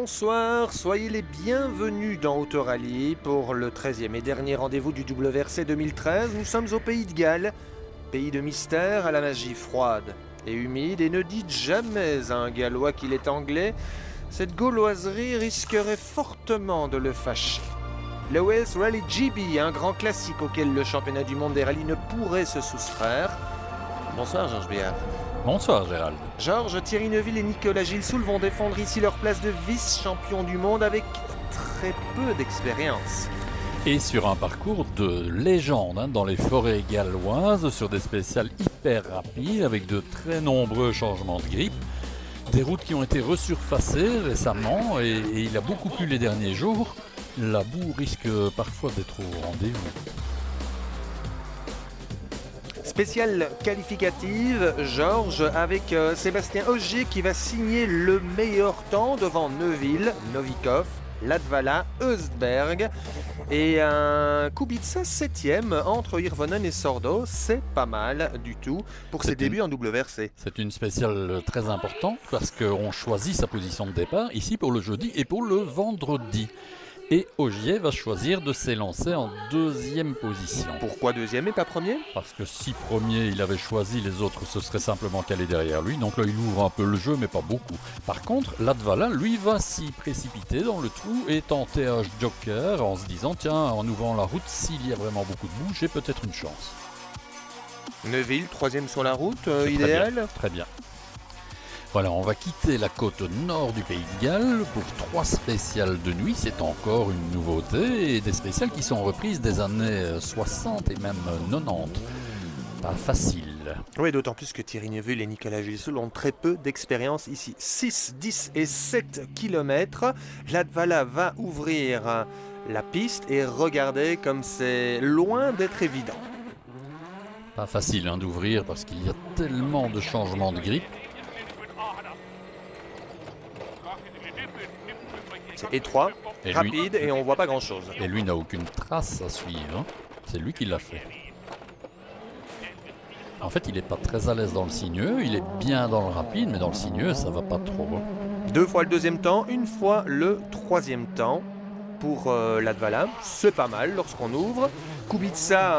Bonsoir, soyez les bienvenus dans Auto Rally pour le 13e et dernier rendez-vous du WRC 2013. Nous sommes au Pays de Galles, pays de mystère à la magie froide et humide, et ne dites jamais à un Gallois qu'il est anglais, cette gauloiserie risquerait fortement de le fâcher. Le Wales Rally GB, un grand classique auquel le championnat du monde des rallyes ne pourrait se soustraire. Bonsoir Georges Biard. Bonsoir Gérald. Georges, Thierry Neuville et Nicolas Gilsoul vont défendre ici leur place de vice-champion du monde avec très peu d'expérience. Et sur un parcours de légende dans les forêts galloises, sur des spéciales hyper rapides avec de très nombreux changements de grip. Des routes qui ont été resurfacées récemment et il a beaucoup plu les derniers jours. La boue risque parfois d'être au rendez-vous. Spéciale qualificative, Georges, avec Sébastien Ogier qui va signer le meilleur temps devant Neuville, Novikov, Latvala, Östberg et un Kubica 7e entre Hirvonen et Sordo. C'est pas mal du tout pour ses débuts en WRC. C'est une spéciale très importante parce qu'on choisit sa position de départ ici pour le jeudi et pour le vendredi. Et Ogier va choisir de s'élancer en deuxième position. Pourquoi deuxième et pas premier? Parce que si premier il avait choisi, les autres se seraient simplement calés derrière lui. Donc là il ouvre un peu le jeu mais pas beaucoup. Par contre Latvala lui va s'y précipiter dans le trou et tenter un joker en se disant tiens, en ouvrant la route, s'il y a vraiment beaucoup de boue, j'ai peut-être une chance. Neuville, troisième sur la route, idéal. Très bien. Voilà, on va quitter la côte nord du Pays de Galles pour 3 spéciales de nuit. C'est encore une nouveauté et des spéciales qui sont reprises des années 60 et même 90. Pas facile. Oui, d'autant plus que Thierry Neuville et Nicolas Gilsoul ont très peu d'expérience ici. 6, 10 et 7 km. Latvala va ouvrir la piste et regardez comme c'est loin d'être évident. Pas facile d'ouvrir parce qu'il y a tellement de changements de grip. C'est étroit, rapide et on voit pas grand chose. Et lui n'a aucune trace à suivre. C'est lui qui l'a fait. En fait, il n'est pas très à l'aise dans le sinueux. Il est bien dans le rapide, mais dans le sinueux, ça va pas trop. 2 fois le deuxième temps, 1 fois le troisième temps pour Latvala. C'est pas mal lorsqu'on ouvre. Kubica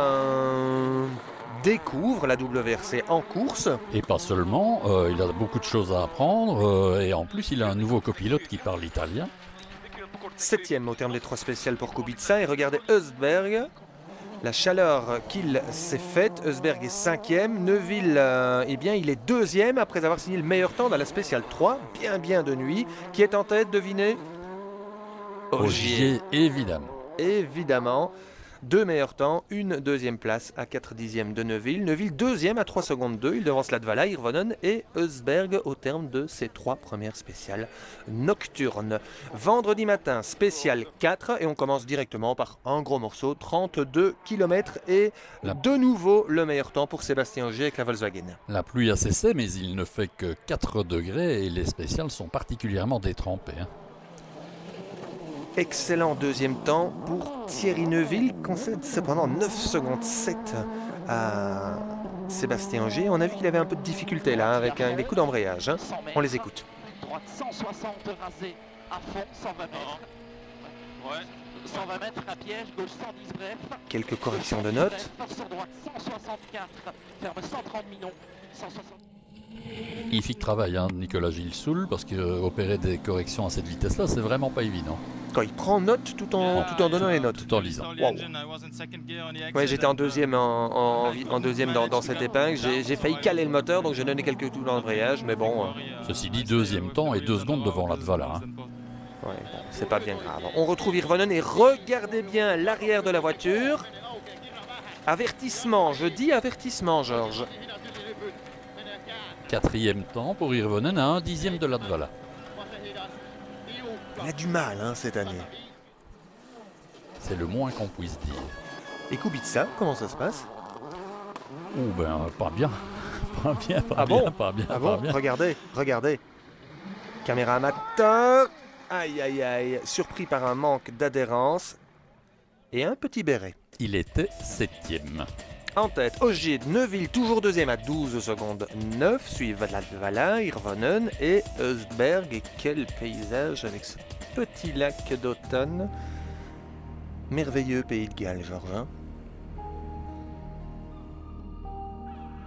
découvre la WRC en course. Et pas seulement, il a beaucoup de choses à apprendre. Et en plus, il a un nouveau copilote qui parle italien. 7e au terme des 3 spéciales pour Kubica. Et regardez Östberg, la chaleur qu'il s'est faite. Östberg est 5e. Neuville, eh bien, il est 2e après avoir signé le meilleur temps dans la spéciale 3. Bien de nuit. Qui est en tête, devinez? Ogier, évidemment. Évidemment. 2 meilleurs temps, une deuxième place à 4 dixièmes de Neuville. Neuville 2e à 3 secondes 2. Il devance Latvala, Hirvonen et Östberg au terme de ces 3 premières spéciales nocturnes. Vendredi matin, spéciale 4 et on commence directement par un gros morceau, 32 km et de nouveau le meilleur temps pour Sébastien Ogier avec la Volkswagen. La pluie a cessé mais il ne fait que 4 degrés et les spéciales sont particulièrement détrempées. Excellent deuxième temps pour Thierry Neuville, concède cependant 9 secondes 7 à Sébastien Ogier. On a vu qu'il avait un peu de difficulté là avec les coups d'embrayage. On les écoute. Droite 160 rasé à fond, 120 mètres. Ouais. 120 mètres à piège, gauche 110 bref. Quelques corrections de notes. Force sur droite 164, ferme 130 minons, 160. Magnifique travail Nicolas Gilsoul parce qu'opérer des corrections à cette vitesse-là, c'est vraiment pas évident. Quand il prend note tout en donnant les notes. Tout en lisant. Wow. Ouais, j'étais en deuxième, en deuxième dans cette épingle. J'ai failli caler le moteur, donc j'ai donné quelques coups d'embrayage, mais bon. Ceci dit, deuxième temps et 2 secondes devant Latvala. Ouais, bon, c'est pas bien grave. On retrouve Hirvonen et regardez bien l'arrière de la voiture. Avertissement, je dis avertissement, Georges. 4e temps pour Hirvonen à 1 dixième de Latvala. Il a du mal cette année. C'est le moins qu'on puisse dire. Et Kubica, comment ça se passe? Pas bien. Pas bien. Regardez. Caméra amateur. Aïe. Surpris par un manque d'adhérence. Et un petit béret. Il était 7e. En tête, Ogier, Neuville, toujours deuxième à 12 secondes 9. Suivent Latvala, Hirvonen et Östberg. Et quel paysage avec ce petit lac d'automne. Merveilleux pays de Galles, Georges. Hein?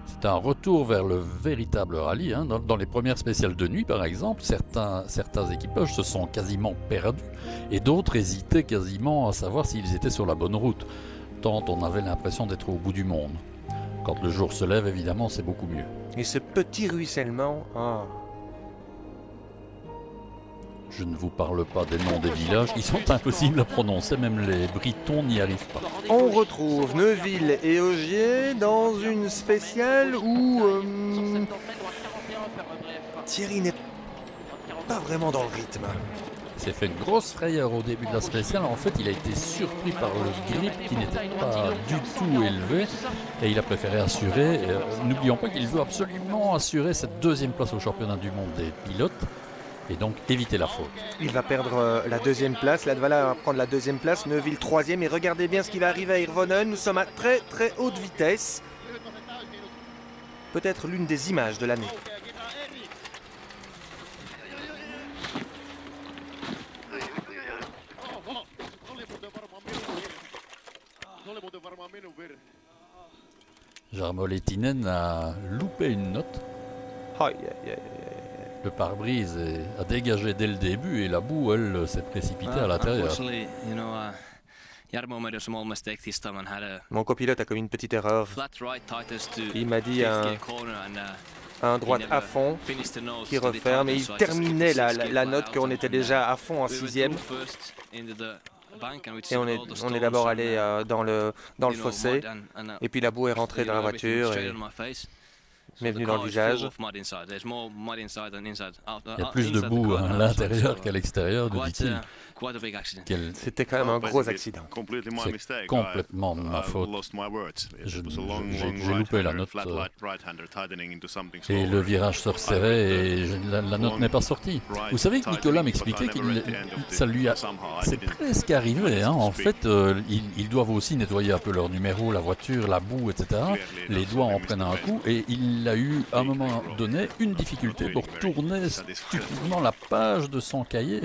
C'est un retour vers le véritable rallye. Hein. Dans les premières spéciales de nuit, par exemple, certains équipages se sont quasiment perdus et d'autres hésitaient quasiment à savoir s'ils étaient sur la bonne route. Tant on avait l'impression d'être au bout du monde. Quand le jour se lève, évidemment, c'est beaucoup mieux. Et ce petit ruissellement, oh. Je ne vous parle pas des noms des villages, ils sont impossibles à prononcer, même les Britons n'y arrivent pas. On retrouve Neuville et Ogier dans une spéciale où Thierry n'est pas vraiment dans le rythme. Il s'est fait une grosse frayeur au début de la spéciale. En fait, il a été surpris par le grip qui n'était pas du tout élevé et il a préféré assurer. N'oublions pas qu'il veut absolument assurer cette deuxième place au championnat du monde des pilotes et donc éviter la faute. Il va perdre la deuxième place. Latvala va prendre la deuxième place. Neuville troisième. Et regardez bien ce qui va arriver à Hirvonen. Nous sommes à très très haute vitesse. Peut-être l'une des images de l'année. Jarmo Lehtinen a loupé une note. Aïe, aïe, aïe, aïe. Le pare-brise a dégagé dès le début et la boue, elle, s'est précipitée à l'intérieur. Mon copilote a commis une petite erreur. Il m'a dit un droite à fond qui referme et il terminait la note qu'on était déjà à fond en sixième. Et on est d'abord allé dans le fossé et puis la boue est rentrée dans la voiture et m'est venue dans le visage. Il y a plus de boue à l'intérieur qu'à l'extérieur, nous dit-il. C'était quand même un gros accident. C'est complètement de ma faute. J'ai loupé la note. Et le virage se resserrait et la note n'est pas sortie. Vous savez que Nicolas m'expliquait que c'est presque arrivé. Hein. En fait, ils doivent aussi nettoyer un peu leur numéro, la voiture, la boue, etc. Les doigts en prennent un coup et il a eu à un moment donné une difficulté pour tourner stupidement la page de son cahier.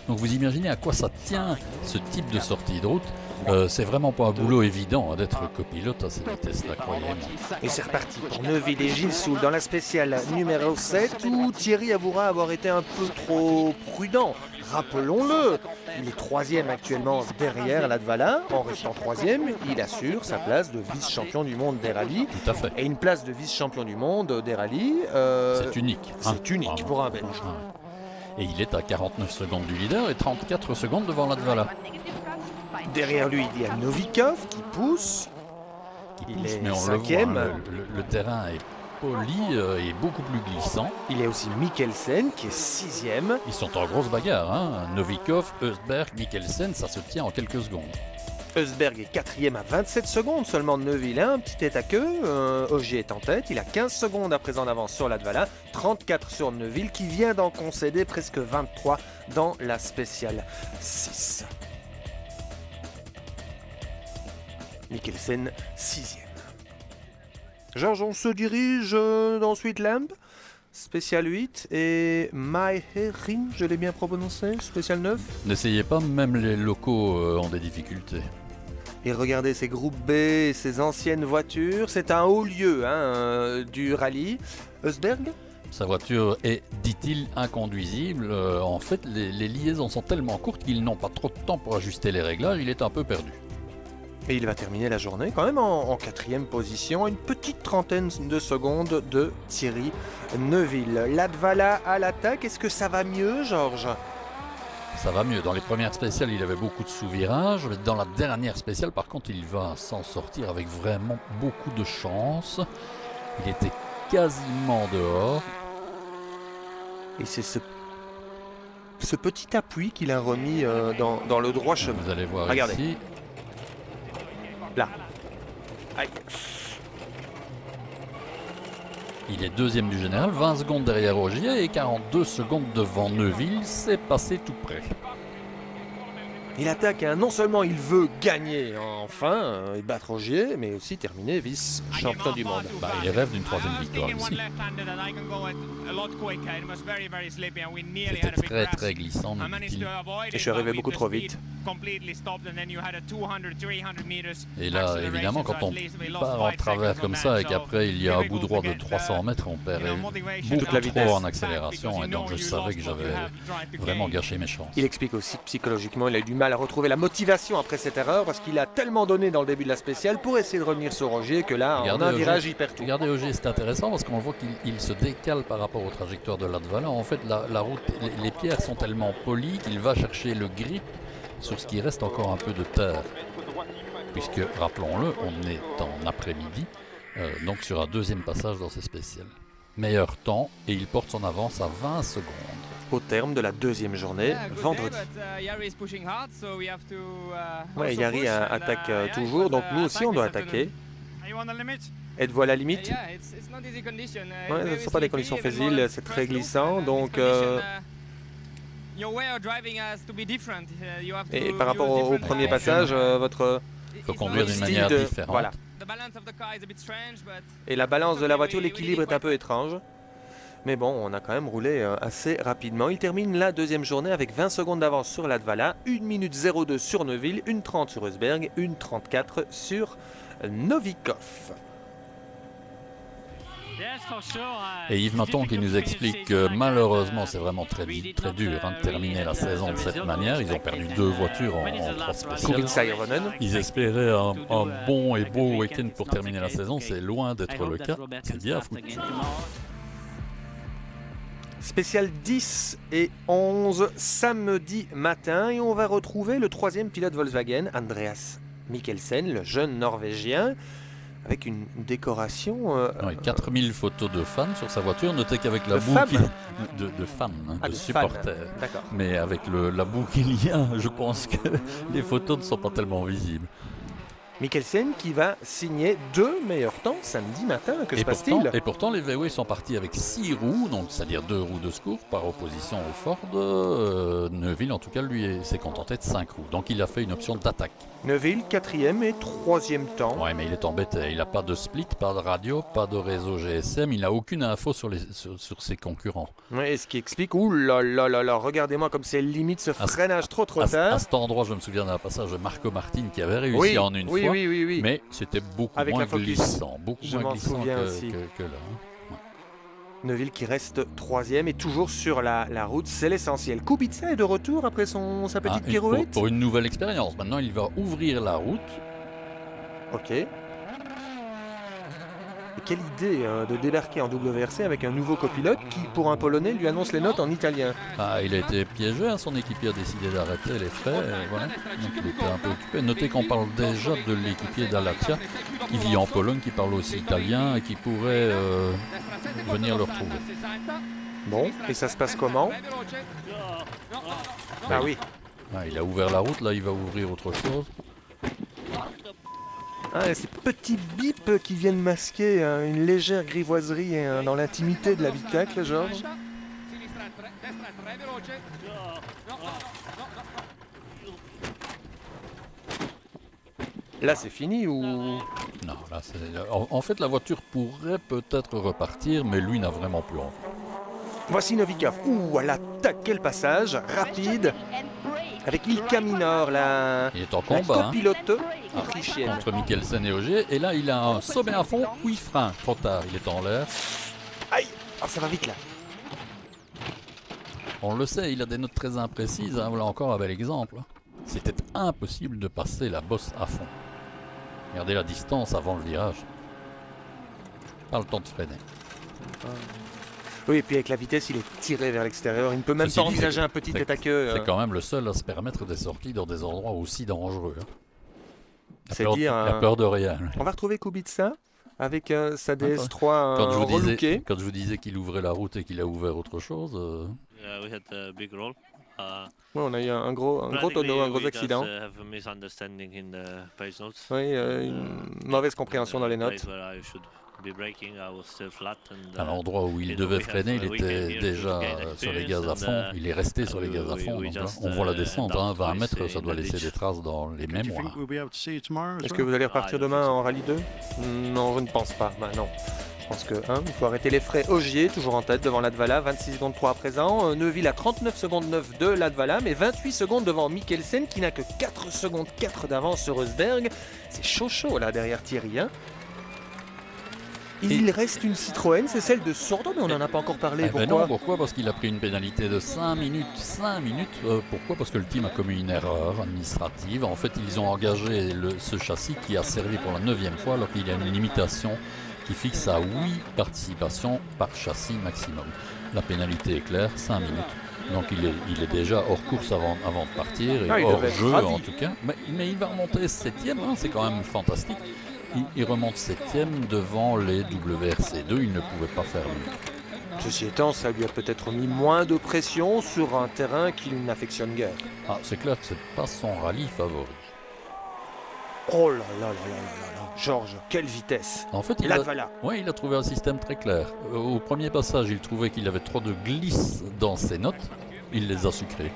Donc vous imaginez à quoi ça tient ce type de sortie de route. C'est vraiment pas un boulot évident d'être copilote à cette vitesse-là, croyez-moi. Et c'est reparti pour Neuville et Gilles Soul dans la spéciale numéro 7 où Thierry avouera avoir été un peu trop prudent. Rappelons-le, il est troisième actuellement derrière Latvala. En restant troisième, il assure sa place de vice-champion du monde des rallyes. Tout à fait. Et une place de vice-champion du monde des rallyes, c'est unique. C'est unique pour un Belge. Et il est à 49 secondes du leader et 34 secondes devant Latvala. Derrière lui, il y a Novikov qui pousse. Il est mais on cinquième. Le voit, hein, le terrain est poli et beaucoup plus glissant. Il y a aussi Mikkelsen qui est sixième. Ils sont en grosse bagarre. Hein. Novikov, Östberg, Mikkelsen, ça se tient en quelques secondes. Östberg est quatrième à 27 secondes seulement de Neuville, un petit tête à queue. Ogier est en tête, il a 15 secondes à présent d'avance sur Latvala, 34 sur Neuville qui vient d'en concéder presque 23 dans la spéciale 6. Mikkelsen, 6e. Georges, on se dirige dans Sweetlamp, spécial 8, et Maherin, je l'ai bien prononcé, spécial 9. N'essayez pas, même les locaux ont des difficultés. Et regardez ces groupes B, ces anciennes voitures, c'est un haut lieu du rallye. Östberg ? Sa voiture est, dit-il, inconduisible. En fait, les liaisons sont tellement courtes qu'ils n'ont pas trop de temps pour ajuster les réglages, il est un peu perdu. Et il va terminer la journée quand même en 4e position, une petite trentaine de secondes de Thierry Neuville. Latvala à l'attaque, est-ce que ça va mieux, Georges ? Ça va mieux. Dans les premières spéciales, il avait beaucoup de sous-virages. Dans la dernière spéciale, par contre, il va s'en sortir avec vraiment beaucoup de chance. Il était quasiment dehors. Et c'est ce petit appui qu'il a remis dans le droit chemin. Vous allez voir. Regardez. Ici. Là. Aïe. Il est deuxième du général, 20 secondes derrière Ogier et 42 secondes devant Neuville. C'est passé tout près. Il attaque, hein. Non seulement il veut gagner enfin et battre Ogier, mais aussi terminer vice-champion du monde. Bah, il rêve d'une troisième victoire aussi. C'était très glissant. Et je suis arrivé beaucoup trop vite. Et là, évidemment, quand on part en travers comme ça et qu'après il y a un bout droit de 300 mètres, on perd beaucoup trop en accélération. Et donc je savais que j'avais vraiment gâché mes chances. Il explique aussi que psychologiquement, il a eu du mal à retrouver la motivation après cette erreur parce qu'il a tellement donné dans le début de la spéciale pour essayer de revenir sur Ogier que là, en un virage, il perd tout. Regardez Ogier, c'est intéressant parce qu'on voit qu'il se décale par rapport aux trajectoires de Latvala. En fait, la route, les pierres sont tellement polies qu'il va chercher le grip sur ce qui reste encore un peu de terre. Puisque, rappelons-le, on est en après-midi, donc sur un deuxième passage dans ces spéciales. Meilleur temps, et il porte son avance à 20 secondes. Au terme de la deuxième journée, vendredi. Ouais, Jari attaque toujours, donc nous aussi on doit attaquer. Êtes-vous à la limite? Ouais, ce ne sont pas des conditions faciles, c'est très glissant, donc... Et par rapport au premier passage, votre... Il faut conduire d'une manière différente. Voilà. Et la balance de la voiture, l'équilibre est un peu étrange. Mais bon, on a quand même roulé assez rapidement. Il termine la deuxième journée avec 20 secondes d'avance sur Latvala, 1 minute 02 sur Neuville, 1:30 sur Eusberg, 1:34 sur Novikov. Et Yves Maton qui nous explique que malheureusement c'est vraiment très dur de terminer la saison de cette manière. Ils ont perdu 2 voitures en 3 spéciales. Ils espéraient un bon et beau week-end pour terminer la saison. C'est loin d'être le cas. C'est bien foutu. Spécial 10 et 11 samedi matin et on va retrouver le 3e pilote Volkswagen, Andreas Mikkelsen, le jeune Norvégien, avec une décoration... 4000 photos de fans sur sa voiture. Notez qu'avec la boue... De fans, hein, de supporters. Mais avec la boue qu'il y a, je pense que les photos ne sont pas tellement visibles. Mikkelsen qui va signer 2 meilleurs temps samedi matin. Que se passe-t-il? Et pourtant, les VW sont partis avec 6 roues, donc c'est-à-dire 2 roues de secours par opposition au Ford. Neuville, en tout cas, lui, s'est contenté de 5 roues. Donc il a fait une option d'attaque. Neuville, 4e et 3e temps. Ouais, mais il est embêté. Il n'a pas de split, pas de radio, pas de réseau GSM. Il n'a aucune info sur ses concurrents. Ouais, et ce qui explique, ouh là là là là, regardez-moi comme c'est limite ce freinage trop tard. À cet endroit, je me souviens d'un passage de Marco Martin qui avait réussi en une fois. Oui. Mais c'était beaucoup moins glissant. Beaucoup moins glissant que là. Ouais. Neuville qui reste 3e et toujours sur la route, c'est l'essentiel. Kubica est de retour après sa petite pirouette. Pour une nouvelle expérience. Maintenant, il va ouvrir la route. Ok. Et quelle idée de débarquer en WRC avec un nouveau copilote qui, pour un Polonais, lui annonce les notes en italien. Il a été piégé, hein, son équipier a décidé d'arrêter les frais. Voilà. Donc il était un peu occupé. Notez qu'on parle déjà de l'équipier d'Alatia, qui vit en Pologne, qui parle aussi italien et qui pourrait venir le retrouver. Bon, et ça se passe comment? Ah oui. Il a ouvert la route, là il va ouvrir autre chose. Et ces petits bips qui viennent masquer une légère grivoiserie dans l'intimité de l'habitacle, Georges. Là, c'est fini ou... Non, là, en fait, la voiture pourrait peut-être repartir, mais lui n'a vraiment plus envie. Voici Novikov. Ouh, elle attaque, quel passage, rapide. Avec Ilka Minor, la copilote autrichienne. Entre Mikkelsen et Ogier. Et là, il a un sommet à fond, puis frein. Trop tard, il est en l'air. Aïe, ça va vite là. On le sait, il a des notes très imprécises. Hein. Voilà encore un bel exemple. C'était impossible de passer la bosse à fond. Regardez la distance avant le virage. Pas le temps de freiner. Oui, et puis avec la vitesse, il est tiré vers l'extérieur. Il ne peut même pas envisager un petit tête à queue. C'est quand même le seul à se permettre des sorties dans des endroits aussi dangereux. Hein. C'est dire. Il a peur de rien. On va retrouver Kubica avec sa DS3 relookée. Quand je vous disais qu'il ouvrait la route et qu'il a ouvert autre chose. Oui, on a eu un gros tonneau, un gros accident. Oui, une mauvaise compréhension dans les notes. À l'endroit où il devait freiner, il était déjà sur les gaz à fond. Il est resté sur les gaz à fond. Donc là, on voit la descente, 20 mètres, ça doit laisser des traces dans les mémoires. Est-ce que vous allez repartir demain en rallye 2? Non, je ne pense pas. Bah non. Je pense que il faut arrêter les frais. Ogier, toujours en tête devant Latvala, 26 secondes 3 à présent. Neuville à 39 secondes 9 de Latvala, mais 28 secondes devant Mikkelsen qui n'a que 4 secondes 4 d'avance sur Rosberg. C'est chaud là derrière Thierry. Il reste une Citroën, c'est celle de Sordo, mais on n'en a pas encore parlé. Pourquoi? Non, pourquoi? Parce qu'il a pris une pénalité de 5 minutes. 5 minutes. Pourquoi? Parce que le team a commis une erreur administrative. En fait, ils ont engagé ce châssis qui a servi pour la 9e fois, alors qu'il y a une limitation qui fixe à 8 participations par châssis maximum. La pénalité est claire, 5 minutes. Donc il est déjà hors course avant de partir, et hors jeu en tout cas. Mais il va remonter 7e, c'est quand même fantastique. Il remonte 7e devant les WRC2, il ne pouvait pas faire mieux. Ceci étant, ça lui a peut-être mis moins de pression sur un terrain qu'il n'affectionne guère. Ah, c'est clair que c'est pas son rallye favori. Oh là là là là là là, Georges, quelle vitesse! En fait, il a trouvé un système très clair. Au premier passage, il trouvait qu'il avait trop de glisse dans ses notes, il les a sucrées.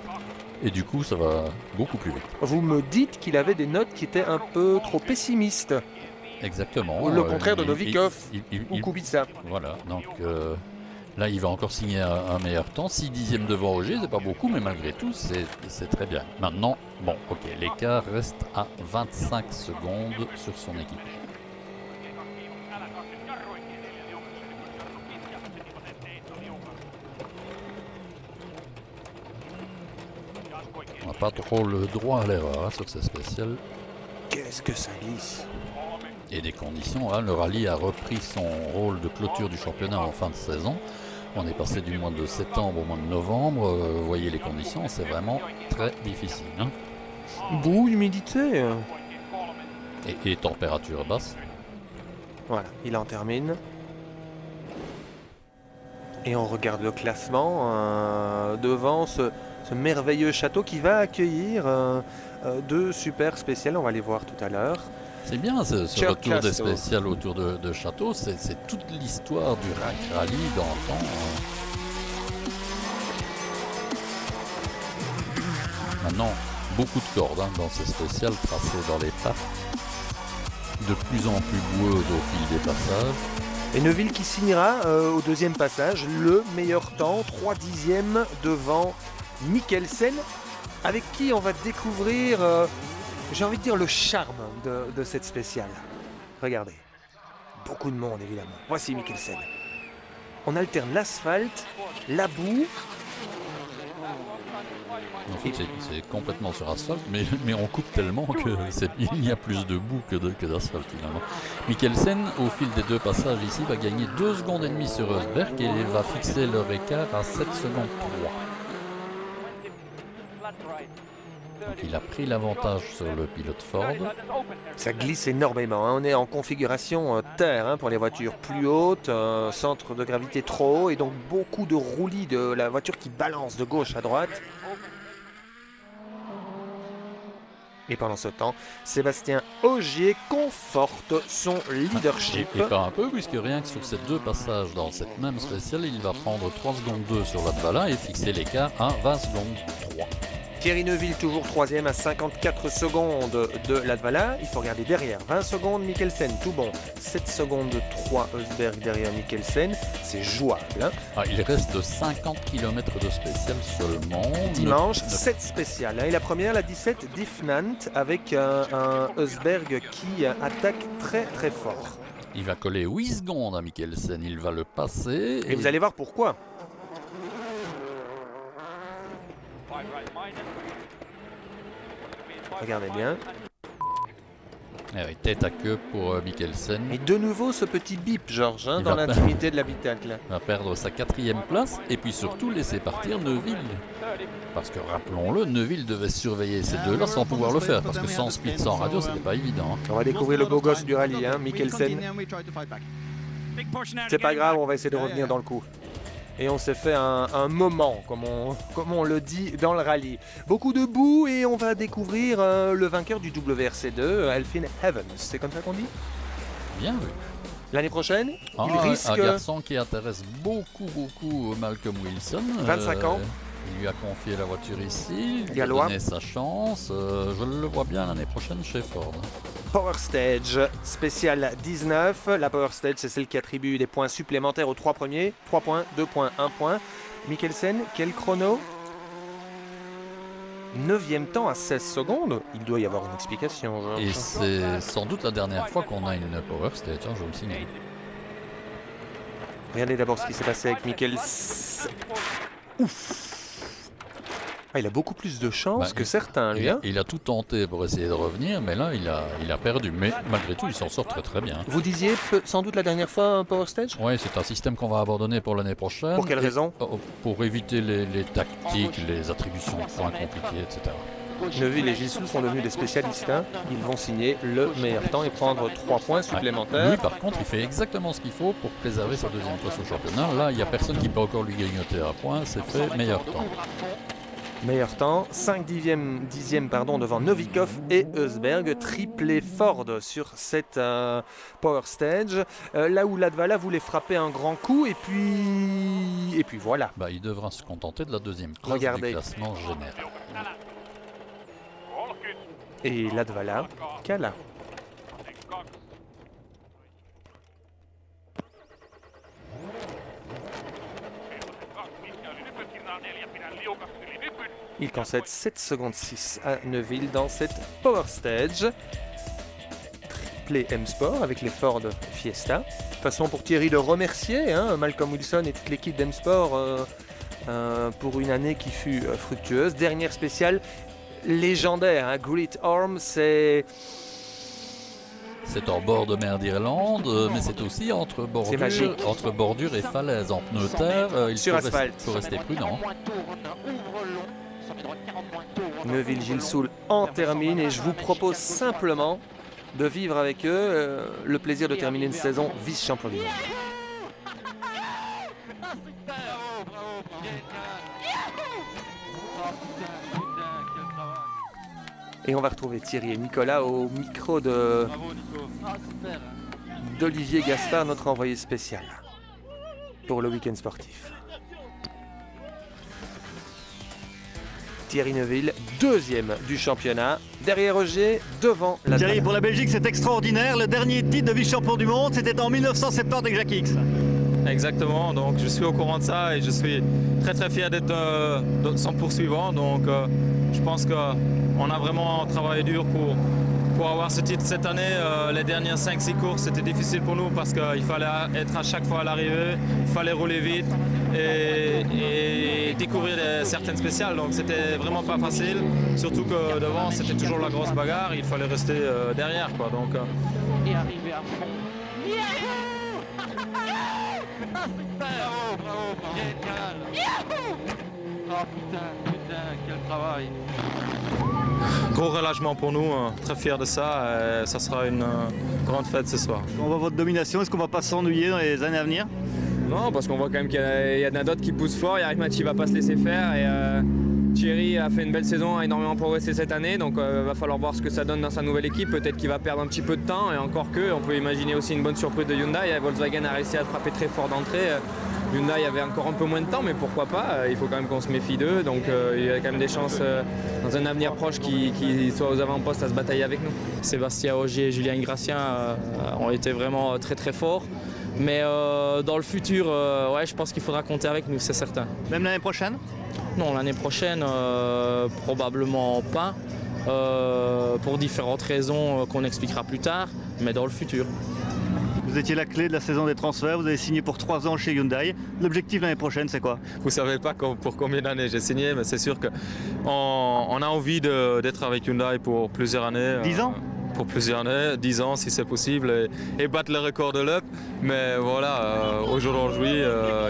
Et du coup, ça va beaucoup plus vite. Vous me dites qu'il avait des notes qui étaient un peu trop pessimistes. Exactement. Le contraire de Novikov ou Kubica. Voilà, donc là il va encore signer un meilleur temps. 6 dixièmes devant Ogier, c'est pas beaucoup, mais malgré tout, c'est très bien. Maintenant, bon, ok, l'écart reste à 25 secondes sur son équipe. On n'a pas trop le droit à l'erreur sur ces spéciales. Qu'est-ce que ça glisse! Et des conditions, le rallye a repris son rôle de clôture du championnat en fin de saison. On est passé du mois de septembre au mois de novembre. Vous voyez les conditions, c'est vraiment très difficile. Boue, humidité. Et température basse. Voilà, il en termine. Et on regarde le classement devant ce merveilleux château qui va accueillir 2 super spéciales. On va les voir tout à l'heure. C'est bien ce retour des spéciales autour de Château, c'est toute l'histoire du rack rally d'antan. Maintenant, beaucoup de cordes dans ces spéciales tracées dans les parcs, de plus en plus boueuses au fil des passages. Et Neuville qui signera au 2e passage le meilleur temps, 3 dixièmes devant Mikkelsen, avec qui on va découvrir... j'ai envie de dire le charme de cette spéciale. Regardez, beaucoup de monde évidemment. Voici Mikkelsen. On alterne l'asphalte, la boue. En fait, c'est complètement sur asphalte, mais on coupe tellement qu'il y a plus de boue que d'asphalte finalement. Mikkelsen, au fil des 2 passages ici, va gagner 2 secondes et demie sur Rosberg et va fixer leur écart à 7 secondes 3. Donc il a pris l'avantage sur le pilote Ford. Ça glisse énormément. On est en configuration terre pour les voitures plus hautes, centre de gravité trop haut et donc beaucoup de roulis de la voiture qui balance de gauche à droite. Et pendant ce temps, Sébastien Ogier conforte son leadership. Et pas un peu, puisque rien que sur ces 2 passages dans cette même spéciale, il va prendre 3 secondes 2 sur Latvala et fixer l'écart à 20 secondes 3. Thierry Neuville toujours 3e à 54 secondes de Latvala. Il faut regarder derrière. 20 secondes Mikkelsen, tout bon. 7 secondes 3 Rosberg derrière Mikkelsen. C'est jouable. Il reste 50 km de spécial seulement. Dimanche, 7 spéciales. Et la première, la 17, Diffnant, avec un Rosberg qui attaque très très fort. Il va coller 8 secondes à Mikkelsen. Il va le passer. Et vous allez voir pourquoi. Regardez bien. Tête à queue pour Mikkelsen. Et de nouveau ce petit bip, Georges, dans l'intimité de l'habitacle. Il va perdre sa 4e place et puis surtout laisser partir Neuville. Parce que rappelons-le, Neuville devait surveiller ces 2-là sans pouvoir le faire. Parce que sans speed, sans radio, c'était pas évident. On va découvrir le beau gosse du rallye, Mikkelsen. C'est pas grave, on va essayer de revenir dans le coup. Et on s'est fait un moment, comme on le dit dans le rallye. Beaucoup de boue et on va découvrir le vainqueur du WRC2, Elfyn Evans. C'est comme ça qu'on dit? Bien vu. L'année prochaine, il Un risque garçon qui intéresse beaucoup Malcolm Wilson. 25 ans. Il lui a confié la voiture ici, il lui a Gallois. donné sa chance. Je le vois bien l'année prochaine chez Ford. Power Stage, spécial 19. La Power Stage, c'est celle qui attribue des points supplémentaires aux 3 premiers. 3 points, 2 points, 1 point. Mikkelsen, quel chrono? 9e temps à 16 secondes. Il doit y avoir une explication. Et c'est sans doute la dernière fois qu'on a une Power Stage, hein, je vous le signale. Regardez d'abord ce qui s'est passé avec Mikkelsen. Ouf! Ah, il a beaucoup plus de chance que certains, lui. Il a tout tenté pour essayer de revenir, mais là, il a perdu. Mais malgré tout, il s'en sort très bien. Vous disiez sans doute la dernière fois un Power Stage? Oui, c'est un système qu'on va abandonner pour l'année prochaine. Pour quelle raison? Pour éviter les tactiques, les attributions de points compliquées, etc. Neuville et Gilles sont devenus des spécialistes. Ils vont signer le meilleur temps et prendre 3 points supplémentaires. Lui, par contre, il fait exactement ce qu'il faut pour préserver sa deuxième place au championnat. Là, il n'y a personne qui peut encore lui grignoter un point. C'est fait, meilleur temps. Meilleur temps, 5 dixièmes devant Novikov et Eusberg, triplé Ford sur cette Power Stage. Là où Latvala voulait frapper un grand coup et puis voilà. Il devra se contenter de la deuxième place du classement général. Et Latvala, Kala. Il concède 7 secondes 6 à Neuville dans cette Power Stage. Triplé M-Sport avec les Ford Fiesta. Façon pour Thierry de remercier Malcolm Wilson et toute l'équipe d'M-Sport pour une année qui fut fructueuse. Dernière spéciale légendaire, Great Orme, c'est en bord de mer d'Irlande, mais c'est aussi entre bordure et falaise en pneu terre. Il faut rester prudent. Neuville Gilles en termine et je vous propose simplement de vivre avec eux le plaisir de terminer une saison vice-champion du monde. Et on va retrouver Thierry et Nicolas au micro d'Olivier Gaspard, notre envoyé spécial pour le week-end sportif. Thierry Neuville, deuxième du championnat, derrière Roger, devant la Thierry, pour la Belgique, c'est extraordinaire. Le dernier titre de vice-champion du monde, c'était en 1970 avec Jacques X. Exactement, donc je suis au courant de ça et je suis très fier d'être son poursuivant. Donc je pense qu'on a vraiment travaillé dur pour avoir ce titre cette année. Les dernières 5-6 courses, c'était difficile pour nous parce qu'il fallait être à chaque fois à l'arrivée, il fallait rouler vite et découvrir certaines spéciales. Donc c'était vraiment pas facile, surtout que devant c'était toujours la grosse bagarre, il fallait rester derrière, quoi. Donc, et arriver à fond. Bravo, génial. Oh putain, quel travail. Gros relâchement pour nous, très fiers de ça. Ça sera une grande fête ce soir. On voit votre domination, est-ce qu'on va pas s'ennuyer dans les années à venir? Non, parce qu'on voit quand même qu'il y a d'autres qui poussent fort. Yarick Mathieu va pas se laisser faire. Et Thierry a fait une belle saison, a énormément progressé cette année. Donc va falloir voir ce que ça donne dans sa nouvelle équipe. Peut-être qu'il va perdre un petit peu de temps. Et encore que, on peut imaginer aussi une bonne surprise de Hyundai. Volkswagen a réussi à frapper très fort d'entrée. Hyundai avait encore un peu moins de temps, mais pourquoi pas. Il faut quand même qu'on se méfie d'eux. Donc il y a quand même des chances dans un avenir proche qu'ils soient aux avant-postes à se batailler avec nous. Sébastien Ogier et Julien Ingracien ont été vraiment très forts. Mais dans le futur, je pense qu'il faudra compter avec nous, c'est certain. Même l'année prochaine? Non, l'année prochaine, probablement pas. Pour différentes raisons qu'on expliquera plus tard, mais dans le futur. Vous étiez la clé de la saison des transferts, vous avez signé pour 3 ans chez Hyundai. L'objectif l'année prochaine, c'est quoi? Vous savez pas pour combien d'années j'ai signé, mais c'est sûr qu'on a envie d'être avec Hyundai pour plusieurs années. 10 ans? Pour plusieurs années, 10 ans si c'est possible, et battre le record de l'UP. Mais voilà, aujourd'hui,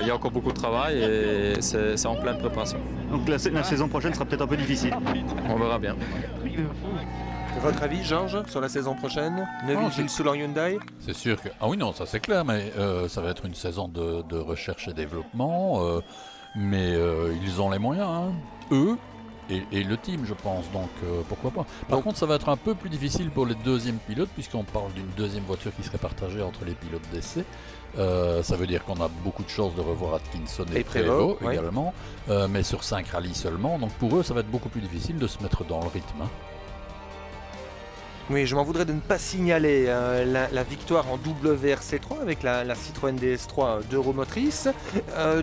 il y a encore beaucoup de travail et c'est en pleine préparation. Donc la saison prochaine sera peut-être un peu difficile. On verra bien. Votre avis, Georges, sur la saison prochaine? Neuville Gilles Soul en Hyundai? C'est sûr que... Ah oui, non, ça c'est clair, mais ça va être une saison de recherche et développement. Mais ils ont les moyens, eux. et le team, je pense, donc pourquoi pas. Par contre, ça va être un peu plus difficile pour les deuxièmes pilotes, puisqu'on parle d'une deuxième voiture qui serait partagée entre les pilotes d'essai. Ça veut dire qu'on a beaucoup de chances de revoir Atkinson et Prévost également, mais sur 5 rallyes seulement, donc pour eux, ça va être beaucoup plus difficile de se mettre dans le rythme. Hein. Oui, je m'en voudrais de ne pas signaler la victoire en WRC3 avec la Citroën DS3 d'Euromotrice,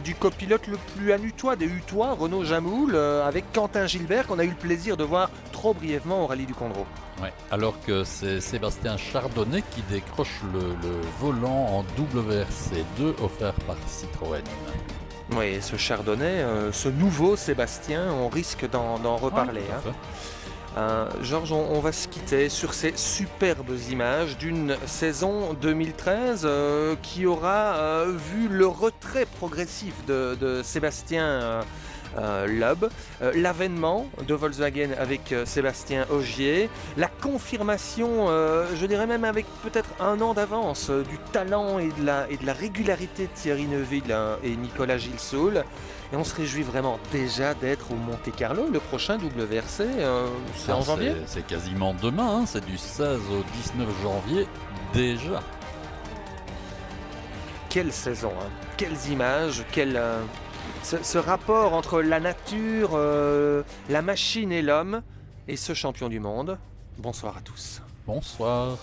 du copilote le plus anutois des Hutois, Renaud Jamoul, avec Quentin Gilbert, qu'on a eu le plaisir de voir trop brièvement au rallye du Condro. Ouais, alors que c'est Sébastien Chardonnay qui décroche le volant en WRC2 offert par Citroën. Oui, ce Chardonnay, ce nouveau Sébastien, on risque d'en reparler. Georges, on va se quitter sur ces superbes images d'une saison 2013 qui aura vu le retrait progressif de Sébastien Loeb, l'avènement de Volkswagen avec Sébastien Ogier, la confirmation, je dirais même avec peut-être un an d'avance, du talent et de la régularité de Thierry Neuville et Nicolas Gilsoul. Et on se réjouit vraiment déjà d'être au Monte-Carlo, le prochain WRC, c'est en janvier. C'est quasiment demain, hein, c'est du 16 au 19 janvier déjà. Quelle saison, hein, quelles images, ce rapport entre la nature, la machine et l'homme, et ce champion du monde. Bonsoir à tous. Bonsoir.